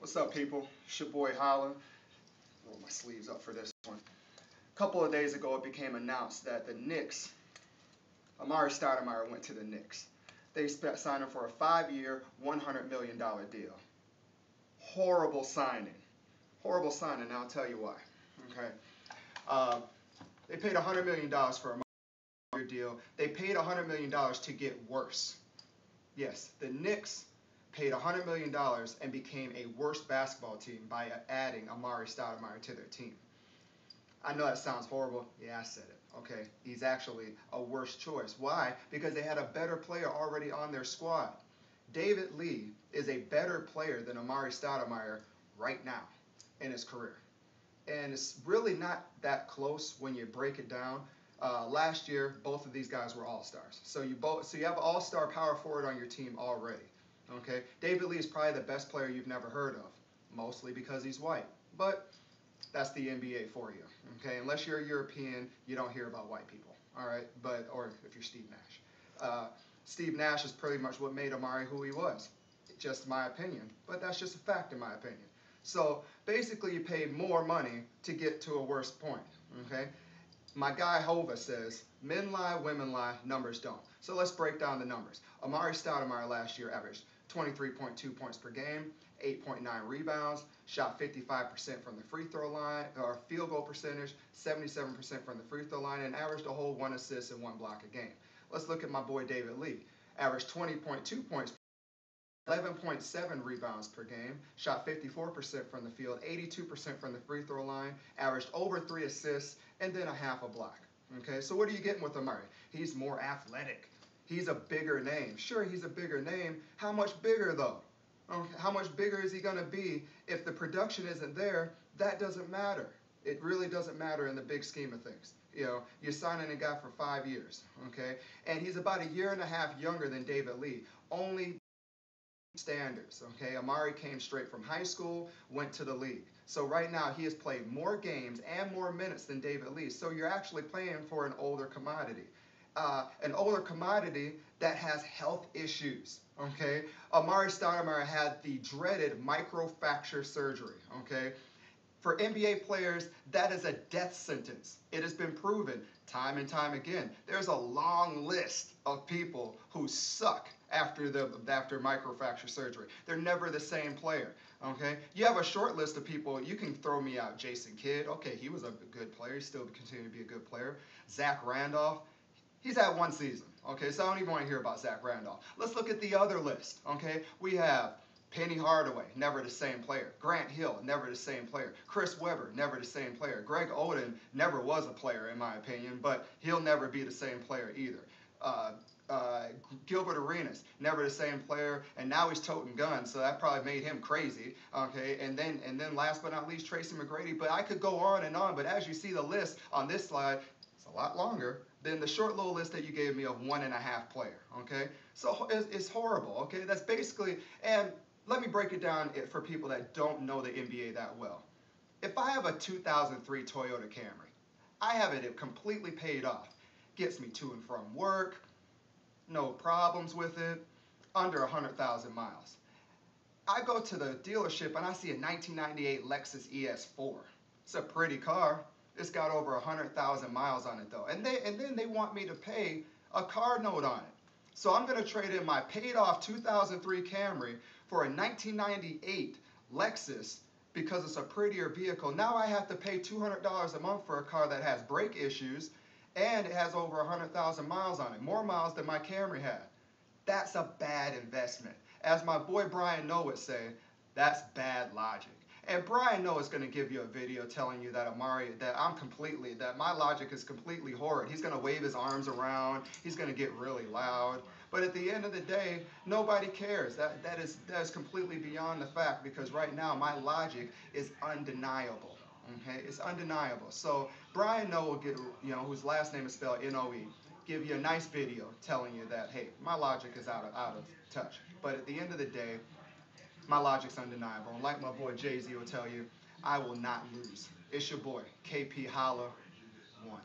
What's up, people? It's your boy Holla. Roll my sleeves up for this one. A couple of days ago, it became announced that the Knicks, Amare S went to the Knicks. They signed him for a 5-year, $100 million deal. Horrible signing. Horrible signing, and I'll tell you why. Okay. They paid $100 million for a deal. They paid $100 million to get worse. Yes, the Knicks paid $100 million and became a worse basketball team by adding Amare S to their team. I know that sounds horrible. Yeah, I said it. Okay, he's actually a worse choice. Why? Because they had a better player already on their squad. David Lee is a better player than Amare S right now in his career. And it's really not that close when you break it down. Last year, both of these guys were all-stars. So you have an all-star power forward on your team already. Okay, David Lee is probably the best player you've never heard of, mostly because he's white. But that's the NBA for you. Okay, unless you're a European, you don't hear about white people. All right, or if you're Steve Nash. Steve Nash is pretty much what made Amare who he was. Just my opinion, but that's just a fact in my opinion. So basically, you pay more money to get to a worse point. Okay. My guy Holla says, men lie, women lie, numbers don't. So let's break down the numbers. Amare S last year averaged 23.2 points per game, 8.9 rebounds, shot 55% from the free throw line, or field goal percentage, 77% from the free throw line, and averaged a whole 1 assist and 1 block a game. Let's look at my boy David Lee. Averaged 20.2 points, 11.7 rebounds per game, shot 54% from the field, 82% from the free throw line, averaged over 3 assists, and then a half a block. Okay, so what are you getting with Amare? He's more athletic. He's a bigger name. Sure, he's a bigger name. How much bigger, though? How much bigger is he going to be if the production isn't there? That doesn't matter. It really doesn't matter in the big scheme of things. You know, you're signing a guy for 5 years, okay? And he's about 1.5 years younger than David Lee. Only standards, okay? Amare came straight from high school, went to the league. So right now he has played more games and more minutes than David Lee. So you're actually playing for an older commodity. An older commodity that has health issues, okay? Amare S had the dreaded microfracture surgery, okay? For NBA players, that is a death sentence. It has been proven time and time again. There's a long list of people who suck after microfracture surgery. They're never the same player, okay? You have a short list of people. You can throw me out. Jason Kidd, okay, he was a good player. He still continues to be a good player. Zach Randolph, he's had 1 season, okay? So I don't even want to hear about Zach Randolph. Let's look at the other list, okay? We have Penny Hardaway, never the same player. Grant Hill, never the same player. Chris Webber, never the same player. Greg Oden never was a player, in my opinion, but he'll never be the same player either. Gilbert Arenas, never the same player, and now he's toting guns, so that probably made him crazy. Okay, and then last but not least, Tracy McGrady. But I could go on and on. But as you see the list on this slide, it's a lot longer than the short little list that you gave me of 1.5 player. Okay, so it's horrible. Okay, that's basically. And let me break it down for people that don't know the NBA that well. If I have a 2003 Toyota Camry, I have it completely paid off. Gets me to and from work, no problems with it, under 100,000 miles. I go to the dealership and I see a 1998 Lexus ES4. It's a pretty car. It's got over 100,000 miles on it though. And then they want me to pay a car note on it. So I'm going to trade in my paid off 2003 Camry for a 1998 Lexus because it's a prettier vehicle. Now I have to pay $200 a month for a car that has brake issues and it has over 100,000 miles on it, more miles than my Camry had. That's a bad investment. As my boy Brian Noah would say, that's bad logic. And Brian Noah is going to give you a video telling you that that my logic is completely horrid. He's going to wave his arms around. He's going to get really loud. But at the end of the day, nobody cares. That is completely beyond the fact because right now my logic is undeniable. Okay, it's undeniable. So Brian Noah will get, whose last name is spelled N-O-E, give you a nice video telling you that, hey, my logic is out of touch. But at the end of the day, my logic's undeniable. And like my boy Jay-Z will tell you, I will not lose. It's your boy, KP Holla 1.